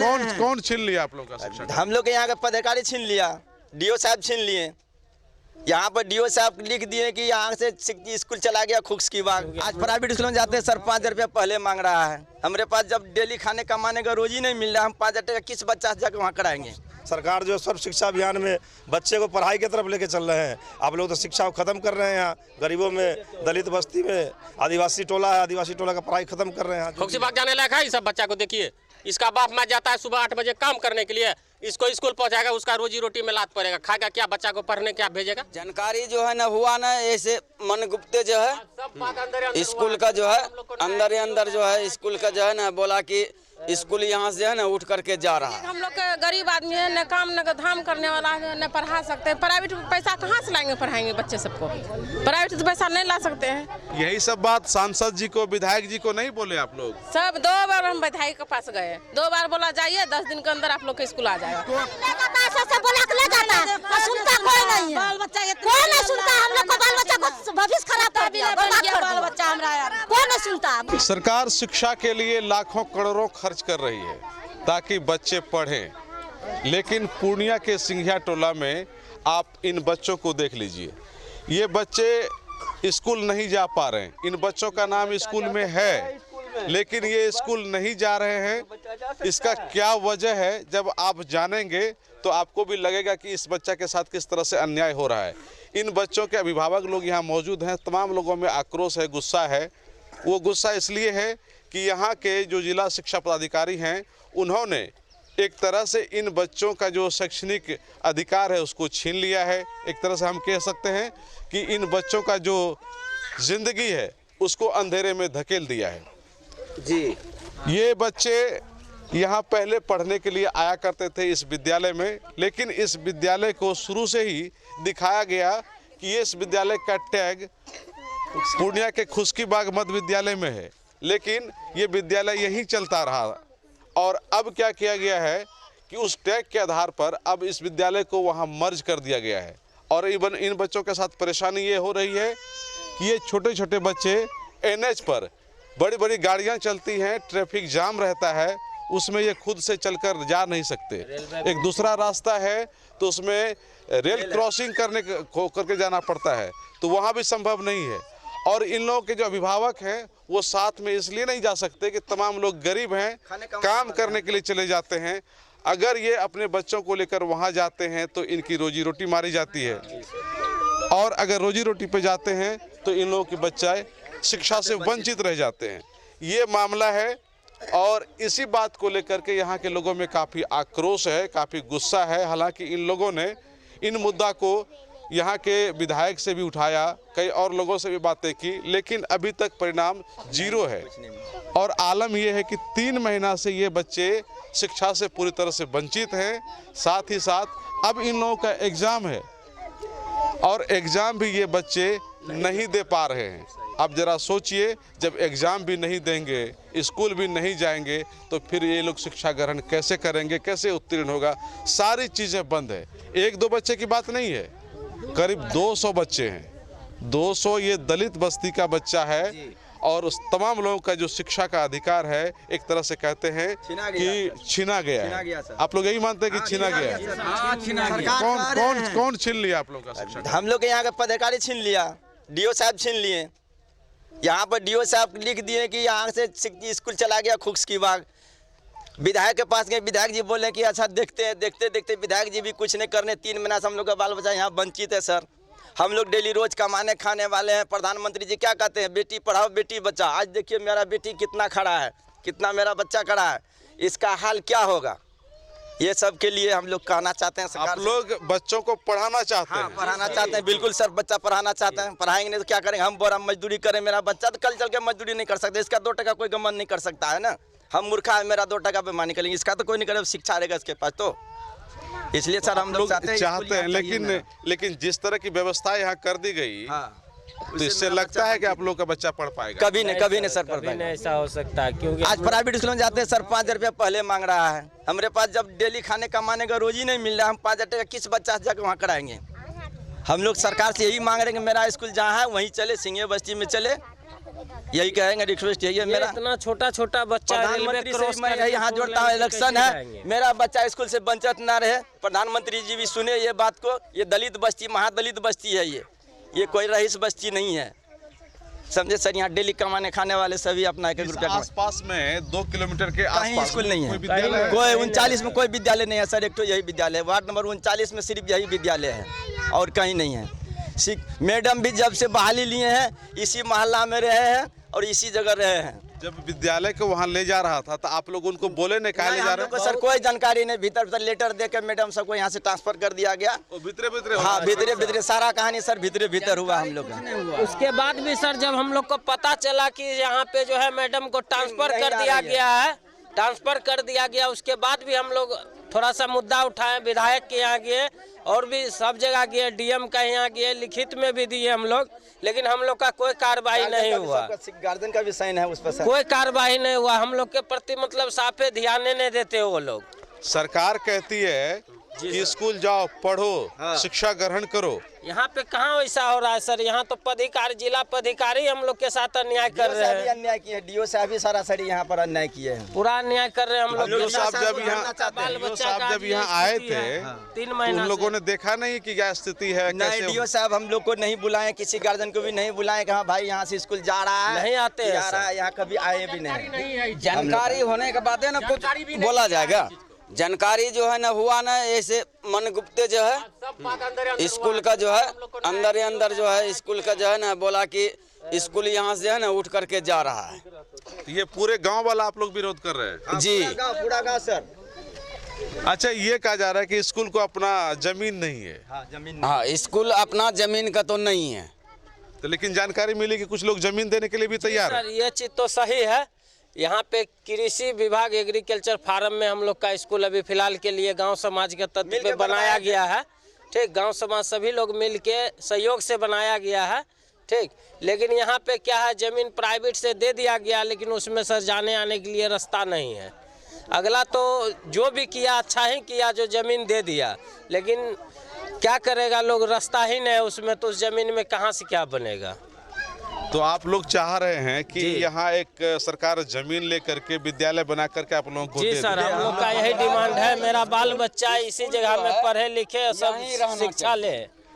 कौन छीन लिया आप लोग का शिक्षक? हम लोग के यहाँ का पदाधिकारी छीन लिया, डीओ साहब छीन लिए। यहाँ पर डीओ साहब लिख दिए कि यहाँ से स्कूल चला गया खुक्स की बाग। आज प्राइवेट स्कूल में जाते हैं सर 5,000 रुपया पहले मांग रहा है। हमारे पास जब डेली खाने कमाने का रोजी नहीं मिल रहा, हम 5,000 टका किस बच्चा से जाकर वहाँ कराएंगे? सरकार जो सर्व शिक्षा अभियान में बच्चे को पढ़ाई की तरफ लेके चल रहे हैं। आप लोग तो शिक्षा को खत्म कर रहे हैं। यहाँ गरीबों में, दलित बस्ती में आदिवासी टोला है, आदिवासी टोला का पढ़ाई खत्म कर रहे हैं। खुक्सी बाग जाने लायक है? सब बच्चा को देखिए, इसका बाप माँ जाता है सुबह 8 बजे काम करने के लिए, इसको स्कूल पहुंचाएगा, उसका रोजी रोटी में लात पड़ेगा, खाएगा क्या? बच्चा को पढ़ने क्या भेजेगा? जानकारी जो है ना हुआ ना, ऐसे मन गुप्ते जो है स्कूल का जो है अंदर जो है स्कूल का जो है ना बोला कि स्कूल यहाँ से है ना उठ करके जा रहा है। हम लोग गरीब आदमी है, न काम न धाम करने वाला है, न पढ़ा सकते हैं। प्राइवेट पैसा कहाँ से लाएंगे, पढ़ाएंगे बच्चे सबको? प्राइवेट तो पैसा नहीं ला सकते हैं। यही सब बात सांसद जी को, विधायक जी को नहीं बोले आप लोग? सब 2 बार हम विधायक के पास गए, 2 बार बोला जाइए 10 दिन के अंदर आप लोग का स्कूल आ जाएगा। सुनता कोई नहीं है, कोई नहीं सुनता। हम लोग को बाल बच्चा को भविष्य खराब कर दिया, बाल बच्चा हमारा कोई नहीं सुनता। सरकार शिक्षा के लिए लाखों करोड़ों खर्च कर रही है ताकि बच्चे पढ़ें, लेकिन पूर्णिया के सिंघिया टोला में आप इन बच्चों को देख लीजिए। ये बच्चे स्कूल नहीं जा पा रहे हैं। इन बच्चों का नाम स्कूल में है लेकिन ये स्कूल नहीं जा रहे हैं। इसका क्या वजह है, जब आप जानेंगे तो आपको भी लगेगा कि इस बच्चा के साथ किस तरह से अन्याय हो रहा है। इन बच्चों के अभिभावक लोग यहाँ मौजूद हैं। तमाम लोगों में आक्रोश है, गुस्सा है। वो गुस्सा इसलिए है कि यहाँ के जो जिला शिक्षा पदाधिकारी हैं उन्होंने एक तरह से इन बच्चों का जो शैक्षणिक अधिकार है उसको छीन लिया है। एक तरह से हम कह सकते हैं कि इन बच्चों का जो जिंदगी है उसको अंधेरे में धकेल दिया है जी। ये बच्चे यहाँ पहले पढ़ने के लिए आया करते थे इस विद्यालय में, लेकिन इस विद्यालय को शुरू से ही दिखाया गया कि ये इस विद्यालय का टैग पूर्णिया के खुश्की बाग मध्य विद्यालय में है, लेकिन ये विद्यालय यहीं चलता रहा। और अब क्या किया गया है कि उस टैग के आधार पर अब इस विद्यालय को वहाँ मर्ज कर दिया गया है। और इवन इन बच्चों के साथ परेशानी ये हो रही है कि ये छोटे छोटे बच्चे NH पर बड़ी बड़ी गाड़ियाँ चलती हैं, ट्रैफिक जाम रहता है, उसमें ये खुद से चलकर जा नहीं सकते। एक दूसरा रास्ता है तो उसमें रेल क्रॉसिंग करके जाना पड़ता है, तो वहाँ भी संभव नहीं है। और इन लोगों के जो अभिभावक हैं वो साथ में इसलिए नहीं जा सकते कि तमाम लोग गरीब हैं, काम करने के लिए चले जाते हैं। अगर ये अपने बच्चों को लेकर वहाँ जाते हैं तो इनकी रोजी रोटी मारी जाती है, और अगर रोजी रोटी पे जाते हैं तो इन लोगों के बच्चे शिक्षा से वंचित रह जाते हैं। ये मामला है और इसी बात को लेकर के यहाँ के लोगों में काफ़ी आक्रोश है, काफ़ी गुस्सा है। हालांकि इन लोगों ने इन मुद्दा को यहाँ के विधायक से भी उठाया, कई और लोगों से भी बातें की, लेकिन अभी तक परिणाम 0 है। और आलम यह है कि 3 महीना से ये बच्चे शिक्षा से पूरी तरह से वंचित हैं। साथ ही साथ अब इन लोगों का एग्ज़ाम है और एग्ज़ाम भी ये बच्चे नहीं दे पा रहे हैं। अब जरा सोचिए, जब एग्ज़ाम भी नहीं देंगे, स्कूल भी नहीं जाएंगे, तो फिर ये लोग शिक्षा ग्रहण कैसे करेंगे, कैसे उत्तीर्ण होगा? सारी चीज़ें बंद है। 1-2 बच्चे की बात नहीं है, करीब 200 बच्चे हैं। 200 ये दलित बस्ती का बच्चा है और उस तमाम लोगों का जो शिक्षा का अधिकार है एक तरह से कहते हैं कि छीना गया है। आप लोग यही मानते हैं कि छीना गया है? कौन छीन लिया आप लोग का शिक्षा? हम लोग के यहाँ का पदाधिकारी छीन लिया, डीओ साहब छीन लिए। यहाँ पर डीओ साहब लिख दिए कि यहाँ से स्कूल चला गया खुक्स की बाग। विधायक के पास गए, विधायक जी बोले कि अच्छा देखते हैं। देखते देखते विधायक जी भी कुछ नहीं करने। 3 महीना से हम लोग का बाल बच्चा यहाँ वंचित है सर। हम लोग डेली रोज कमाने खाने वाले हैं। प्रधानमंत्री जी क्या कहते हैं, बेटी पढ़ाओ बेटी बचाओ। आज देखिए मेरा बेटी कितना खड़ा है, कितना मेरा बच्चा खड़ा है, इसका हाल क्या होगा? ये सब के लिए हम लोग कहना चाहते हैं सरकार। आप लोग बच्चों को पढ़ाना चाहते हैं? पढ़ाना चाहते हैं, बिल्कुल सर। बच्चा पढ़ाना चाहते हैं, पढ़ाएंगे नहीं तो क्या करेंगे? हम बोरा मजदूरी करें, मेरा बच्चा तो कल चल के मजदूरी नहीं कर सकता। इसका 2 टका कोई गमन नहीं कर सकता है ना। हम मूर्खा है, मेरा 2 टका बेईमानी निकलेंगे, इसका तो कोई नहीं करे। शिक्षा रहेगा इसके पास, तो इसलिए सर हम लोग चाहते हैं। लेकिन जिस तरह की व्यवस्था यहाँ कर दी गई, तो इससे लगता है कि आप लोग का बच्चा पढ़ पाएगा? कभी नहीं सर, पढ़ पाएगा। ऐसा हो सकता है क्योंकि आज प्राइवेट स्कूल में जाते हैं सर 5,000 रुपया पहले मांग रहा है। हमारे पास जब डेली खाने कमाने का रोजी नहीं मिल रहा, हम 5,000 टका किस बच्चा से जाकर वहाँ कराएंगे? हम लोग सरकार से यही मांग रहे हैं कि मेरा स्कूल जहाँ है वहीं चले, सिंघिया बस्ती में चले। यही कहेंगे, रिक्वेस्ट यही है मेरा। इतना छोटा छोटा बच्चा प्रधानमंत्री से मैं यही हाथ जोड़ता हूँ, इलेक्शन है, मेरा बच्चा स्कूल से वंचित ना रहे। प्रधानमंत्री जी भी सुने ये बात को। ये दलित बस्ती, महादलित बस्ती है, ये कोई रईस बस्ती नहीं है, समझे सर। यहाँ डेली कमाने खाने वाले सभी अपना एक रुपया। आसपास में 2 किलोमीटर के कहीं आसपास स्कूल नहीं है, कोई 39 में कोई विद्यालय नहीं है सर। एक तो यही विद्यालय है, वार्ड नंबर 39 में सिर्फ यही विद्यालय है और कहीं नहीं है। मैडम भी जब से बहाली लिए हैं इसी मोहल्ला में रहे हैं और इसी जगह रहे हैं। जब विद्यालय को वहाँ ले जा रहा था तो आप लोग उनको बोले नहीं कहा ले जा रहे हैं? सर कोई जानकारी नहीं, भीतर लेटर दे के मैडम सबको यहाँ से ट्रांसफर कर दिया गया। भीतरे हाँ, भीतरे सारा कहानी सर भीतर हुआ हम लोग का। उसके बाद भी सर जब हम लोग को पता चला कि यहाँ पे जो है मैडम को ट्रांसफर कर दिया गया है, उसके बाद भी हम लोग थोड़ा सा मुद्दा उठाए, विधायक के यहाँ गए और भी सब जगह गए, डीएम का यहाँ गए, लिखित में भी दिए हम लोग, लेकिन हम लोग का कोई कार्रवाई नहीं हुआ। गार्जियन का भी साइन है उस पर, कोई कार्रवाई नहीं हुआ। हम लोग के प्रति मतलब साफे ध्यान नहीं देते वो लोग। सरकार कहती है कि स्कूल जाओ, पढ़ो, शिक्षा ग्रहण करो। यहाँ पे कहाँ वैसा हो रहा है सर? यहाँ तो पदाधिकारी, जिला पदाधिकारी हम लोग के साथ अन्याय कर रहे हैं। अन्याय किए, डीओ साहब भी सरासरी यहाँ पर अन्याय किए हैं, पूरा अन्याय कर रहे हैं हम लोग। डीओ साहब जब यहाँ आए थे 3 महीना उन लोगों ने देखा नहीं कि क्या स्थिति है? नहीं, डीओ साहब हम लोग को नहीं बुलाए, किसी गार्जियन को भी नहीं बुलाए, कहा भाई यहाँ से स्कूल जा रहा है, नहीं आते हैं, यहाँ कभी आए भी नहीं। जानकारी होने के बाद है ना कुछ बोला जाएगा। जानकारी जो है ना हुआ ना, ऐसे मन गुप्ते जो है स्कूल का जो है अंदर जो है स्कूल का जो है ना बोला कि स्कूल यहाँ से है ना उठ करके जा रहा है। ये पूरे गांव वाला आप लोग विरोध कर रहे हैं? जी, पूरा गाँव सर। अच्छा, ये कहा जा रहा है कि स्कूल को अपना जमीन नहीं है। हाँ, स्कूल अपना जमीन का तो नहीं है, तो लेकिन जानकारी मिली कि कुछ लोग जमीन देने के लिए भी तैयार है। ये चीज तो सही है। यहाँ पे कृषि विभाग एग्रीकल्चर फार्म में हम लोग का स्कूल अभी फिलहाल के लिए गांव समाज के तत्व पे बनाया गया है। ठीक, गांव समाज सभी लोग मिल के सहयोग से बनाया गया है। ठीक, लेकिन यहाँ पे क्या है, जमीन प्राइवेट से दे दिया गया, लेकिन उसमें सर जाने आने के लिए रास्ता नहीं है। अगला तो जो भी किया अच्छा ही किया, जो जमीन दे दिया, लेकिन क्या करेगा लोग, रास्ता ही नहीं है उसमें, तो उस जमीन में कहाँ से क्या बनेगा। तो आप लोग चाह रहे हैं कि यहाँ एक सरकार जमीन लेकर के विद्यालय बना करके आप लोगों को जी दे सर, दे। हम लोग का यही डिमांड है। मेरा बाल बच्चा इसी जगह में पढ़े लिखे सब शिक्षा ले।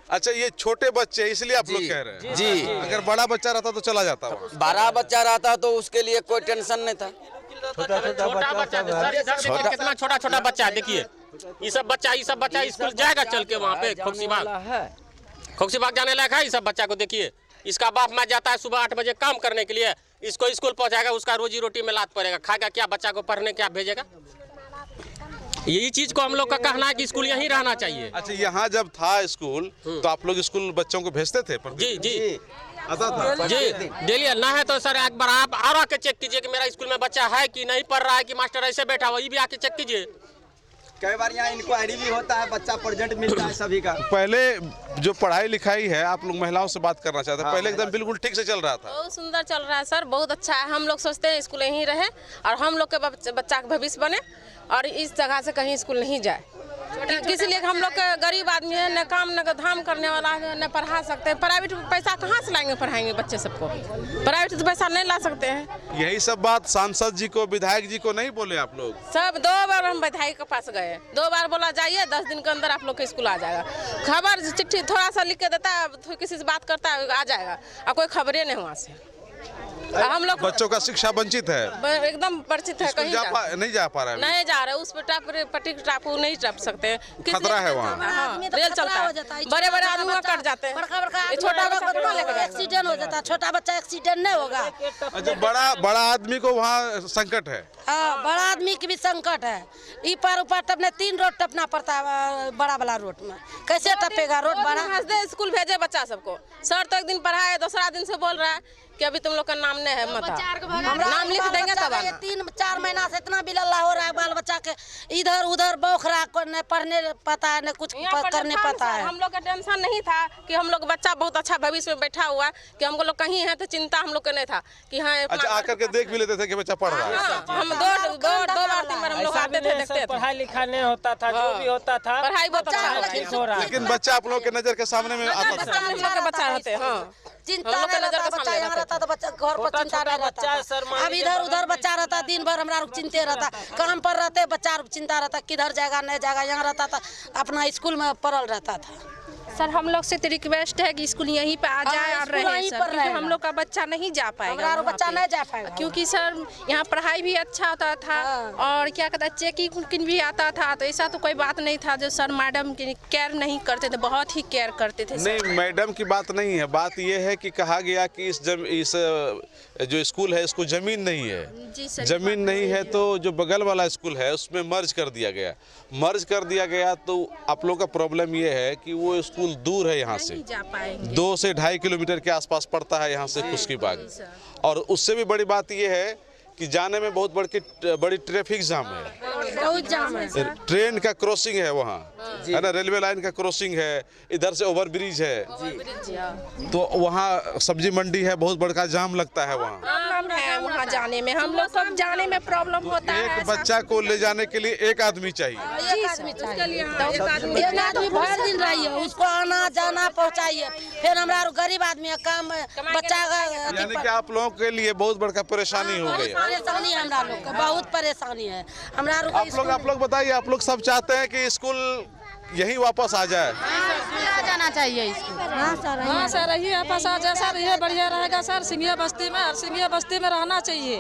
अच्छा, ये छोटे बच्चे इसलिए आप लोग कह रहे हैं? जी। अगर बड़ा बच्चा रहता तो चला जाता। बड़ा बच्चा रहता तो उसके लिए कोई टेंशन नहीं था। छोटा बच्चा कितना छोटा बच्चा है, देखिए ये सब बच्चा स्कूल जाएगा चल के वहाँ पे खोक्सी बाग जाने लायक है। ये सब बच्चा को देखिए, इसका बाप माँ जाता है सुबह 8 बजे काम करने के लिए, इसको स्कूल पहुंचाएगा, उसका रोजी रोटी में लात पड़ेगा, खाएगा क्या, बच्चा को पढ़ने क्या भेजेगा। यही चीज को हम लोग का कहना है कि स्कूल यहीं रहना चाहिए। अच्छा, यहाँ जब था स्कूल तो आप लोग स्कूल बच्चों को भेजते थे? जी आता था जी, डेली ना है तो सर एक बार आप और आके चेक कीजिए कि मेरा स्कूल में बच्चा है कि नहीं पढ़ रहा है, कि मास्टर ऐसे बैठा हुआ, ये भी आके चेक कीजिए। कई बार यहाँ इंक्वायरी भी होता है, बच्चा प्रेजेंट मिलता है सभी का। पहले जो पढ़ाई लिखाई है, आप लोग महिलाओं से बात करना चाहते हैं, पहले एकदम बिल्कुल ठीक से चल रहा था। बहुत सुंदर चल रहा है सर, बहुत अच्छा है। हम लोग सोचते हैं स्कूल यहीं रहे और हम लोग के बच्चा का भविष्य बने और इस जगह से कहीं स्कूल नहीं जाए। इसलिए हम लोग के गरीब आदमी है, न काम न धाम करने वाला है, न पढ़ा सकते हैं। प्राइवेट पैसा कहाँ से लाएंगे, पढ़ाएंगे बच्चे सबको? प्राइवेट तो पैसा नहीं ला सकते हैं। यही सब बात सांसद जी को, विधायक जी को नहीं बोले आप लोग? सब 2 बार हम विधायक के पास गए, 2 बार बोला जाइए 10 दिन के अंदर आप लोग के स्कूल आ जाएगा। खबर चिट्ठी थोड़ा सा लिख के देता है, किसी से बात करता है आ जाएगा, और कोई खबरें नहीं वहाँ से। हम लोग बच्चों का शिक्षा वंचित है, एकदम वंचित है। कहीं नहीं जा पा रहा है, नहीं जा रहे, उस पर पट्टी टापू नहीं टप सकते, खतरा है वहाँ। हाँ, रेल चलता है, बड़े बड़े आदमी कट जाते हैं, छोटा बच्चा एक्सीडेंट हो जाता है, छोटा बच्चा एक्सीडेंट नहीं होगा। अच्छा, बड़ा आदमी को वहाँ संकट है। हाँ, बड़ा आदमी की भी संकट है। ई पार ऊपर टपने 3 रोड टपना पड़ता है, बड़ा वाला रोड में कैसे टपेगा रोड बड़ा। हंसदे स्कूल भेजे बच्चा सबको, सर तो एक दिन पढ़ाए, दूसरा दिन से बोल रहा है कि अभी तुम लोग का नाम नहीं है, मत नाम लिख देंगे तब आना। 3-4 महीना से इतना बिलल्ला हो रहा है, बाल बच्चा के इधर उधर बौख रहा है, न पढ़ने पता है न कुछ करने पता है। हम लोग का टेंशन नहीं था कि हम लोग बच्चा बहुत अच्छा भविष्य में बैठा हुआ, कि हम लोग कहीं है तो चिंता हम लोग का नहीं था कि हाँ। अच्छा, आकर के देख भी लेते थे कि बच्चा पढ़ रहा है? हम बार 3 बार हम लोग ऐसा आते भी थे, नहीं देखते सर, थे। पढ़ाई लिखाई नहीं होता था, जो भी होता था पढ़ाई बहुत अच्छा होता ठीक हो रहा है। लेकिन बच्चा आप लोगों के नज़र के सामने में आता था। हम लोग के बच्चा रहते हैं, हाँ। चिंता हम लोग के नहीं नजर रहता, के बच्चा सामने यहाँ रहते रहता तो बच्चा घर पर छोटा चिंता छोटा नहीं बच्चा है रहता सर, मान अब लीजिए इधर उधर बच्चा रहता, दिन भर हमरा चिंते रहता, काम पर रहते बच्चा चिंता रहता, किधर जाएगा नहीं जाएगा, यहाँ रहता था अपना स्कूल में पढ़ल रहता था। सर हम लोग से तो रिक्वेस्ट है कि स्कूल यहीं पे आ जाए और स्कूल रहे यहीं सर, पर क्योंकि रहेगा। हम लोग का बच्चा नहीं जा पाएगा हमारा वहाँ बच्चा पे। नहीं जा पाएगा क्योंकि सर यहाँ पढ़ाई भी अच्छा होता था और क्या कहता है चेकिंग भी आता था, तो ऐसा तो कोई बात नहीं था जो सर मैडम की केयर नहीं करते थे, बहुत ही केयर करते थे सर। नहीं, मैडम की बात नहीं है, बात ये है कि कहा गया कि इस जो स्कूल है इसको ज़मीन नहीं है। जी सर, ज़मीन नहीं है तो जो बगल वाला स्कूल है उसमें मर्ज कर दिया गया। तो आप लोग का प्रॉब्लम ये है कि वो स्कूल दूर है यहाँ से, नहीं जा पाएंगे। 2 से 2.5 किलोमीटर के आसपास पड़ता है यहाँ से खुशकीबाग। और उससे भी बड़ी बात ये है कि जाने में बहुत बड़ी ट्रैफिक जाम है, बहुत जाम है। ट्रेन का क्रॉसिंग है वहाँ, है ना, रेलवे लाइन का क्रॉसिंग है, इधर से ओवर ब्रिज है, तो वहाँ सब्जी मंडी है, बहुत बड़ा जाम लगता है वहाँ। प्रॉब्लम है वहाँ जाने में, हम लोग को जाने में प्रॉब्लम होता है। एक बच्चा को ले जाने के लिए एक आदमी चाहिए। एक आदमी चाहिए, एक आदमी भर दिन रहिए, उसको आना जाना पहुँचाइए, फिर हमारा गरीब आदमी है, काम बच्चा यानी कि आप लोगों के लिए बहुत बड़ा परेशानी हो गई है। परेशानी है हमरा लोग का, बहुत परेशानी है हमरा लोग का। आप लोग बताइए, आप लोग सब चाहते हैं कि स्कूल यहीं वापस आ जाए? जाना चाहिए स्कूल। हाँ सर, यही वापस आ जाए सर, ये बढ़िया रहेगा सर। सिंघिया बस्ती में, और सिंघिया बस्ती में रहना चाहिए।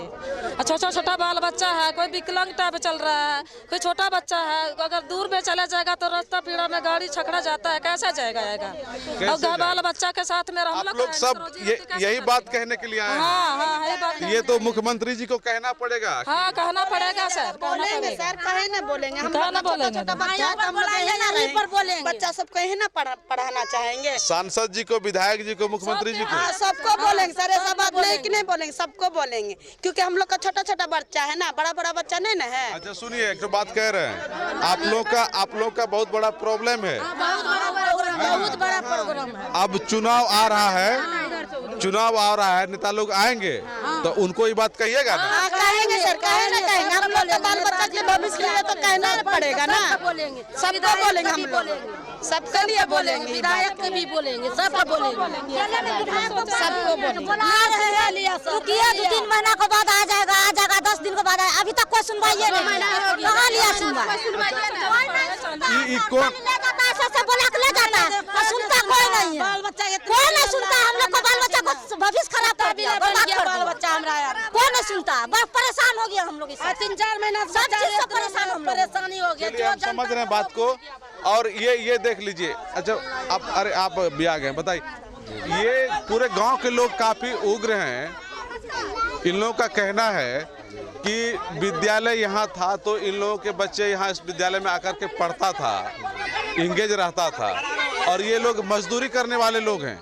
छोटा छोटा बाल बच्चा है, कोई विकलांग टाइप चल रहा है, कोई छोटा बच्चा है, अगर दूर में चला जाएगा तो रास्ता पीड़ा में गाड़ी छकड़ा जाता है, कैसे जाएगा? और बाल बच्चा के साथ में हम आप लोग सब यही बात कहने के लिए आए हैं? हाँ, यही बात। ये तो मुख्यमंत्री जी को कहना पड़ेगा। हाँ, कहना पड़ेगा सर, बोलेंगे सर, कहे ना बोलेंगे हम, कहे ना बोलेंगे। पर बोलेंगे, बच्चा सबको यही ना पढ़ाना चाहेंगे। सांसद जी को, विधायक जी को, मुख्यमंत्री जी को, सबको बोलेंगे सर, ऐसा बात नहीं कि नहीं बोलेंगे, सबको बोलेंगे, क्योंकि हम लोग का छोटा छोटा बच्चा है ना, बड़ा बड़ा बच्चा नहीं ना है। अच्छा सुनिए, एक तो बात कह रहे हैं, आप लोग का बहुत बड़ा प्रॉब्लम है। बहुत बड़ा प्रोग्राम है। अब चुनाव आ रहा है, नेता लोग आएंगे तो उनको ये बात कहिएगा ना। हाँ, कहेंगे सर, कहे ना कहेंगे, हम लोग का बाल बच्चा के भविष्य के लिए तो कहना पड़ेगा ना। बोलेंगे, सबको बोलेंगे, हम लोग सबके लिए बोलेंगे, विधायक के भी बोलेंगे, सबको बोलेंगे, सबको बोलेंगे। 2-3 महीना के बाद आ जाएगा 10 दिन के बाद आएगा। अभी तक कोई सुनवाई नहीं, कहाँ लिया सुनवाई? से बोला के ले जाता है, सुनता कोई नहीं है, कोई नहीं सुनता। हम लोग को बाल बच्चा को भविष्य खराब कर दिया, बाल बच्चा हमारा यार कोई नहीं सुनता। बहुत परेशान हो गया हम लोग, 3-4 महीना सब चीज से परेशान, हम परेशानी हो चलिए, गया। हम समझ रहे हैं बात को। और ये देख लीजिए, अच्छा आप भी आ गए, बताइए, ये पूरे गांव के लोग काफी उग्र हैं। इन लोगों का कहना है कि विद्यालय यहाँ था तो इन लोगों के बच्चे यहाँ इस विद्यालय में आकर के पढ़ता था, इंगेज रहता था, और ये लोग मजदूरी करने वाले लोग हैं,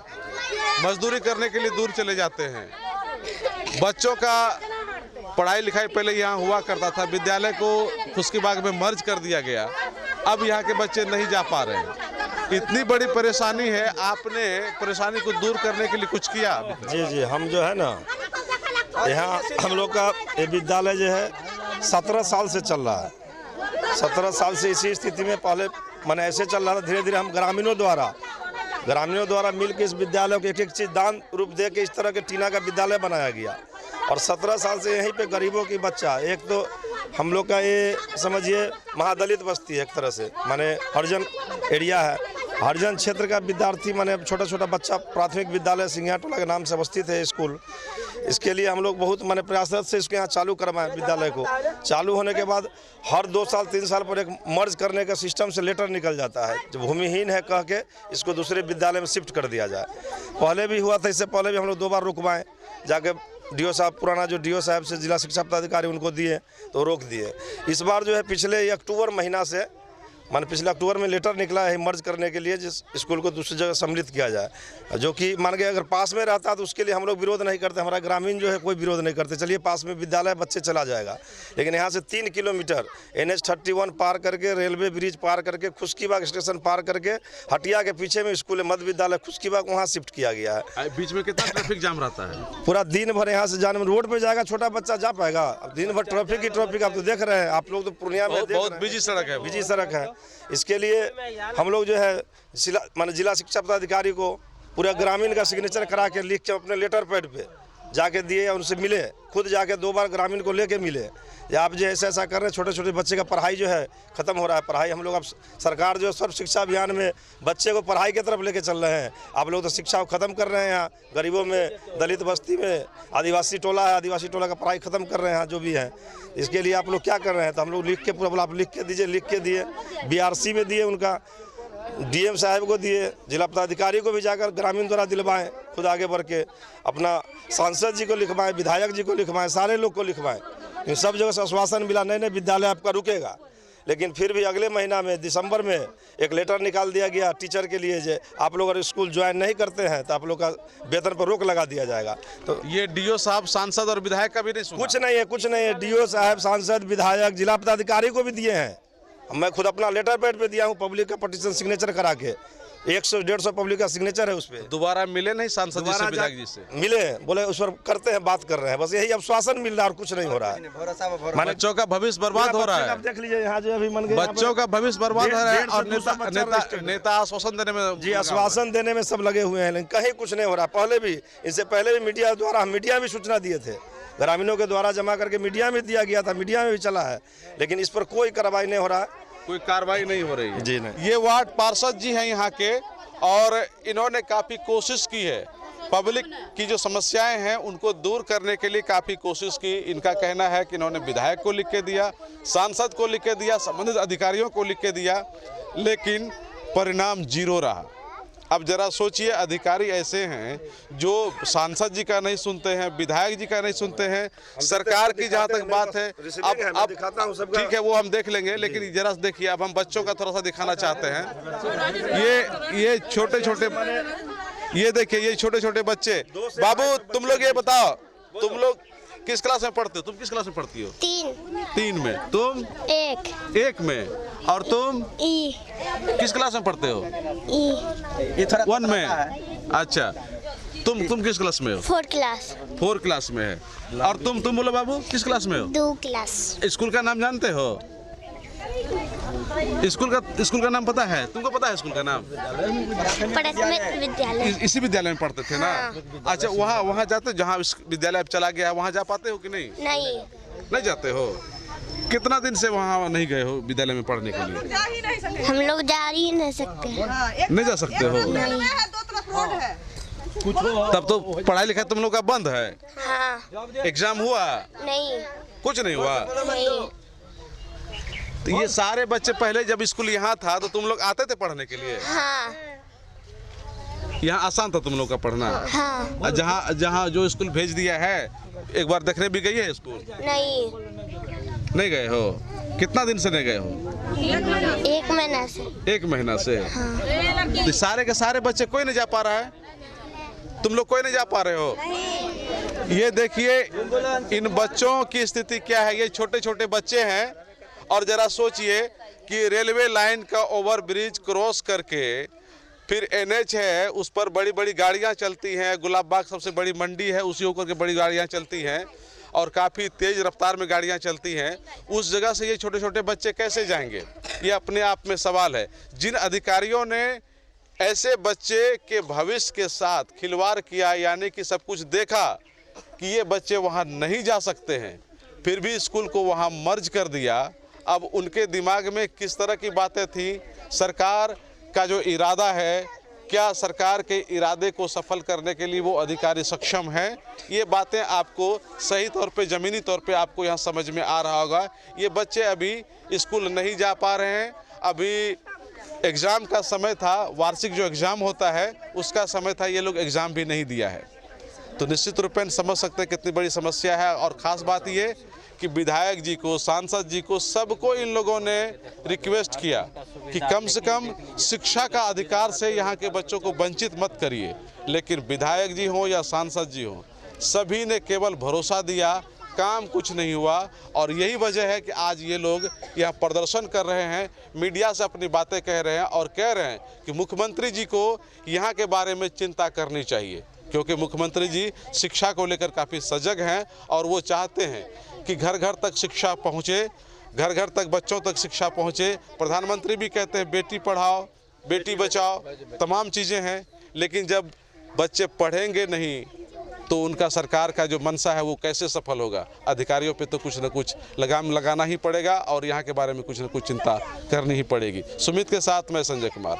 मजदूरी करने के लिए दूर चले जाते हैं। बच्चों का पढ़ाई लिखाई पहले यहाँ हुआ करता था, विद्यालय को खुशकीबाग में मर्ज कर दिया गया, अब यहाँ के बच्चे नहीं जा पा रहे हैं। इतनी बड़ी परेशानी है, आपने परेशानी को दूर करने के लिए कुछ किया? जी, हम जो है ना, यहाँ हम लोग का ये विद्यालय जो है 17 साल से चल रहा है। 17 साल से इसी स्थिति में, पहले मैंने ऐसे चल रहा था, धीरे धीरे हम ग्रामीणों द्वारा मिलकर इस विद्यालय को एक चीज़ दान रूप दे के इस तरह के टीना का विद्यालय बनाया गया। और 17 साल से यहीं पे गरीबों की बच्चा, एक तो हम लोग का ये समझिए महादलित बस्ती है एक तरह से, माने हरिजन एरिया है, हरिजन क्षेत्र का विद्यार्थी, माने छोटा छोटा बच्चा प्राथमिक विद्यालय सिंघिया टोला के नाम से अवस्थित है स्कूल। इसके लिए हम लोग बहुत माने प्रयासरत से इसको यहाँ चालू करवाएं। विद्यालय को चालू होने के बाद हर 2 साल 3 साल पर एक मर्ज करने का सिस्टम से लेटर निकल जाता है, जो भूमिहीन है कह के इसको दूसरे विद्यालय में शिफ्ट कर दिया जाए। पहले भी हुआ था, इससे पहले भी हम लोग 2 बार रुकवाएं, जाके डीओ साहब, पुराना जो डीओ साहब से जिला शिक्षा पदाधिकारी उनको दिए तो रोक दिए। इस बार जो है पिछले अक्टूबर महीना से मान पिछले अक्टूबर में लेटर निकला है मर्ज करने के लिए, जिस स्कूल को दूसरी जगह सम्मिलित किया जाए, जो कि मान के अगर पास में रहता तो उसके लिए हम लोग विरोध नहीं करते, हमारा ग्रामीण जो है कोई विरोध नहीं करते, चलिए पास में विद्यालय बच्चे चला जाएगा। लेकिन यहाँ से 3 किलोमीटर NH-31 पार करके, रेलवे ब्रिज पार करके, खुशकीबाग स्टेशन पार करके, हटिया के पीछे में स्कूल है मध्य विद्यालय खुशकीबाग, वहाँ शिफ्ट किया गया है। बीच में कितना ट्रैफिक जाम रहता है? पूरा दिन भर यहाँ से जाने में, रोड पे जाएगा छोटा बच्चा जा पाएगा? अब दिन भर ट्रैफिक ही ट्रैफिक, आप तो देख रहे हैं, आप लोग तो पूर्णिया में बहुत बिजी सड़क है, बिजी सड़क है। इसके लिए हम लोग जो है जिला शिक्षा पदाधिकारी को पूरा ग्रामीण का सिग्नेचर करा के लिख के अपने लेटर पैड पे जाके दिए, उनसे मिले, खुद जाके 2 बार ग्रामीण को लेके मिले, या आप जो ऐसा कर रहे हैं, छोटे छोटे बच्चे का पढ़ाई जो है ख़त्म हो रहा है। पढ़ाई हम लोग अब सरकार जो सर्व शिक्षा अभियान में बच्चे को पढ़ाई की तरफ लेके चल रहे हैं, आप लोग तो शिक्षा को ख़त्म कर रहे हैं। यहाँ गरीबों में, दलित बस्ती में, आदिवासी टोला है, आदिवासी टोला का पढ़ाई ख़त्म कर रहे हैं जो भी है। इसके लिए आप लोग क्या कर रहे हैं? तो हम लोग लिख के पूरा, आप लिख के दीजिए, लिख के दिए, BRC में दिए, उनका DM साहब को दिए, जिला पदाधिकारी को भी जाकर ग्रामीण द्वारा दिलवाएं, खुद आगे बढ़ के अपना सांसद जी को लिखवाएं, विधायक जी को लिखवाएं, सारे लोग को लिखवाएं। इन सब जगह से आश्वासन मिला, नहीं विद्यालय आपका रुकेगा। लेकिन फिर भी अगले महीना में दिसंबर में एक लेटर निकाल दिया गया टीचर के लिए, जो आप लोग अगर स्कूल ज्वाइन नहीं करते हैं तो आप लोग का वेतन पर रोक लगा दिया जाएगा। तो ये DO साहब, सांसद और विधायक का भी नहीं सुना? कुछ नहीं है, कुछ नहीं है। DO साहब, सांसद, विधायक, जिला पदाधिकारी को भी दिए हैं। मैं खुद अपना लेटर पैड पे दिया हूँ, पब्लिक का पटिशन सिग्नेचर करा के, 100-150 पब्लिक का सिग्नेचर है उस पर। दोबारा मिले नहीं सांसद जी से, विधायक जी से? मिले, बोले उस पर करते हैं, बात कर रहे हैं, बस यही आश्वासन मिल रहा है और कुछ नहीं हो रहा है। बच्चों का भविष्य बर्बाद हो रहा है। देख लीजिए यहाँ जो अभी मन गए, बच्चों का भविष्य बर्बाद हो रहा है और नेता आश्वासन देने में, जी आश्वासन देने में सब लगे हुए हैं, लेकिन कहीं कुछ नहीं हो रहा। पहले भी, इससे पहले भी मीडिया द्वारा, मीडिया भी सूचना दिए थे, ग्रामीणों के द्वारा जमा करके मीडिया में दिया गया था, मीडिया में भी चला है, लेकिन इस पर कोई कार्रवाई नहीं हो रहा, कोई कार्रवाई नहीं हो रही है। जी नहीं। ये वार्ड पार्षद जी हैं यहाँ के, और इन्होंने काफ़ी कोशिश की है, पब्लिक की जो समस्याएं हैं उनको दूर करने के लिए काफ़ी कोशिश की। इनका कहना है कि इन्होंने विधायक को लिख के दिया, सांसद को लिख के दिया, संबंधित अधिकारियों को लिख के दिया, लेकिन परिणाम 0 रहा। अब जरा सोचिए, अधिकारी ऐसे हैं जो सांसद जी का नहीं सुनते हैं, विधायक जी का नहीं सुनते हैं, सरकार की जहाँ तक बात है, अब ठीक है वो हम देख लेंगे, लेकिन जरा देखिए, अब हम बच्चों का थोड़ा सा दिखाना चाहते हैं। ये छोटे छोटे, ये देखिए, ये छोटे छोटे बच्चे। बाबू तुम लोग ये बताओ, तुम लोग किस क्लास में पढ़ते हो? तुम किस क्लास में पढ़ती हो? 3 में। तुम? 1 में। और तुम? किस क्लास में पढ़ते हो? 1 में। अच्छा, तुम किस क्लास में हो? 4 क्लास में है। और तुम बोलो बाबू, किस क्लास में हो? 2 क्लास। स्कूल का नाम जानते हो? स्कूल का नाम पता है? तुमको पता है स्कूल का नाम? विद्यालय। इसी विद्यालय में पढ़ते थे ना? अच्छा, वहाँ जाते, जहाँ विद्यालय अब चला गया, वहाँ जा पाते हो कि नहीं? नहीं जाते हो? कितना दिन से वहाँ नहीं गए हो विद्यालय में पढ़ने के लिए? हम लोग जा ही नहीं सकते। नहीं जा सकते हो? तब तो पढ़ाई लिखाई तुम लोग का बंद है? हाँ। एग्जाम हुआ? नहीं। कुछ नहीं हुआ? नहीं। तो ये सारे बच्चे पहले जब स्कूल यहाँ था तो तुम लोग आते थे पढ़ने के लिए? हाँ। यहाँ आसान था तुम लोग का पढ़ना? हाँ। जहाँ जो स्कूल भेज दिया है, एक बार देखने भी गई है स्कूल? नहीं गए हो? कितना दिन से नहीं गए हो? 1 महीना से। 1 महीना से? हाँ। तो सारे के सारे बच्चे कोई नहीं जा पा रहा है? तुम लोग कोई नहीं जा पा रहे हो? ये देखिए इन बच्चों की स्थिति क्या है। ये छोटे छोटे बच्चे हैं और जरा सोचिए कि रेलवे लाइन का ओवर ब्रिज क्रॉस करके फिर NH है, उस पर बड़ी बड़ी गाड़ियां चलती हैं। गुलाब बाग सबसे बड़ी मंडी है, उसी होकर के बड़ी गाड़ियां चलती हैं और काफ़ी तेज़ रफ्तार में गाड़ियां चलती हैं। उस जगह से ये छोटे छोटे बच्चे कैसे जाएंगे, ये अपने आप में सवाल है। जिन अधिकारियों ने ऐसे बच्चे के भविष्य के साथ खिलवाड़ किया, यानी कि सब कुछ देखा कि ये बच्चे वहाँ नहीं जा सकते हैं, फिर भी स्कूल को वहाँ मर्ज कर दिया। अब उनके दिमाग में किस तरह की बातें थी, सरकार का जो इरादा है, क्या सरकार के इरादे को सफल करने के लिए वो अधिकारी सक्षम हैं, ये बातें आपको सही तौर पे, ज़मीनी तौर पे आपको यहाँ समझ में आ रहा होगा। ये बच्चे अभी स्कूल नहीं जा पा रहे हैं। अभी एग्ज़ाम का समय था, वार्षिक जो एग्ज़ाम होता है उसका समय था, ये लोग एग्ज़ाम भी नहीं दिया है। तो निश्चित रूप से समझ सकते हैं कितनी बड़ी समस्या है। और ख़ास बात ये कि विधायक जी को, सांसद जी को, सबको इन लोगों ने रिक्वेस्ट किया कि कम से कम शिक्षा का अधिकार से यहाँ के बच्चों को वंचित मत करिए। लेकिन विधायक जी हों या सांसद जी हों, सभी ने केवल भरोसा दिया, काम कुछ नहीं हुआ। और यही वजह है कि आज ये लोग यहाँ प्रदर्शन कर रहे हैं, मीडिया से अपनी बातें कह रहे हैं और कह रहे हैं कि मुख्यमंत्री जी को यहाँ के बारे में चिंता करनी चाहिए, क्योंकि मुख्यमंत्री जी शिक्षा को लेकर काफ़ी सजग हैं और वो चाहते हैं कि घर घर तक शिक्षा पहुँचे, घर घर तक बच्चों तक शिक्षा पहुँचे। प्रधानमंत्री भी कहते हैं बेटी पढ़ाओ, बेटी बचाओ, तमाम चीज़ें हैं, लेकिन जब बच्चे पढ़ेंगे नहीं तो उनका सरकार का जो मंशा है वो कैसे सफल होगा। अधिकारियों पे तो कुछ न कुछ लगाम लगाना ही पड़ेगा और यहाँ के बारे में कुछ न कुछ चिंता करनी ही पड़ेगी। सुमित के साथ मैं संजय कुमार।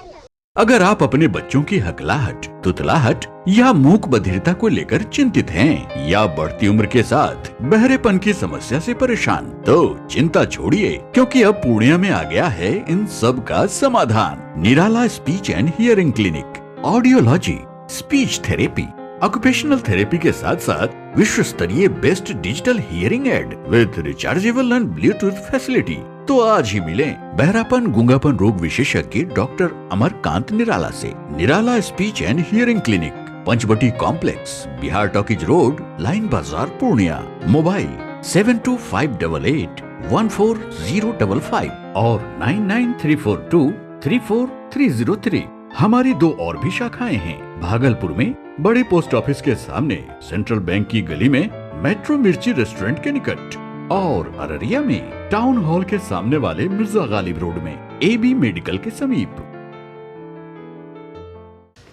अगर आप अपने बच्चों की हकलाहट, तुतलाहट या मूक बधिरता को लेकर चिंतित हैं या बढ़ती उम्र के साथ बहरेपन की समस्या से परेशान, तो चिंता छोड़िए, क्योंकि अब पूर्णिया में आ गया है इन सब का समाधान। Nirala speech and hearing clinic, audiology, speech therapy, occupational therapy के साथ साथ विश्व स्तरीय best digital hearing aid with rechargeable and Bluetooth facility. तो आज ही मिलें बहरापन गूंगापन रोग विशेषज्ञ डॉक्टर अमरकांत निराला से। Nirala speech and hearing clinic, Panchvati complex, Bihar talkies road, line Bazar, Purnia. Mobile 7258814055 और 9934234303। हमारी 2 और भी शाखाएं हैं, भागलपुर में बड़े पोस्ट ऑफिस के सामने, सेंट्रल बैंक की गली में, मेट्रो मिर्ची रेस्टोरेंट के निकट, और अररिया में टाउन हॉल के सामने वाले मिर्जा गालिब रोड में, AB मेडिकल के समीप।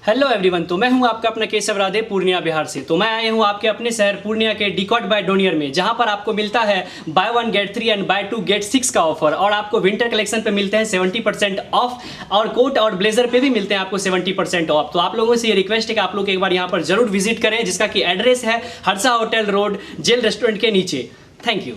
हेलो एवरीवन, तो मैं हूं आपका अपना केशव राधे, पूर्णिया बिहार से। तो मैं आया हूं आपके अपने शहर पूर्णिया के डिकॉट बाय डोनियर में, जहां पर आपको मिलता है buy 1 get 3 and buy 2 get 6 का ऑफर। और आपको विंटर कलेक्शन पे मिलते हैं 70% ऑफ, और कोट और ब्लेजर पे भी मिलते हैं आपको 70% ऑफ। तो आप लोगों से ये रिक्वेस्ट है कि आप लोग एक बार यहाँ पर जरूर विजिट करें, जिसका कि एड्रेस है Harsha hotel road, jail restaurant के नीचे। Thank you.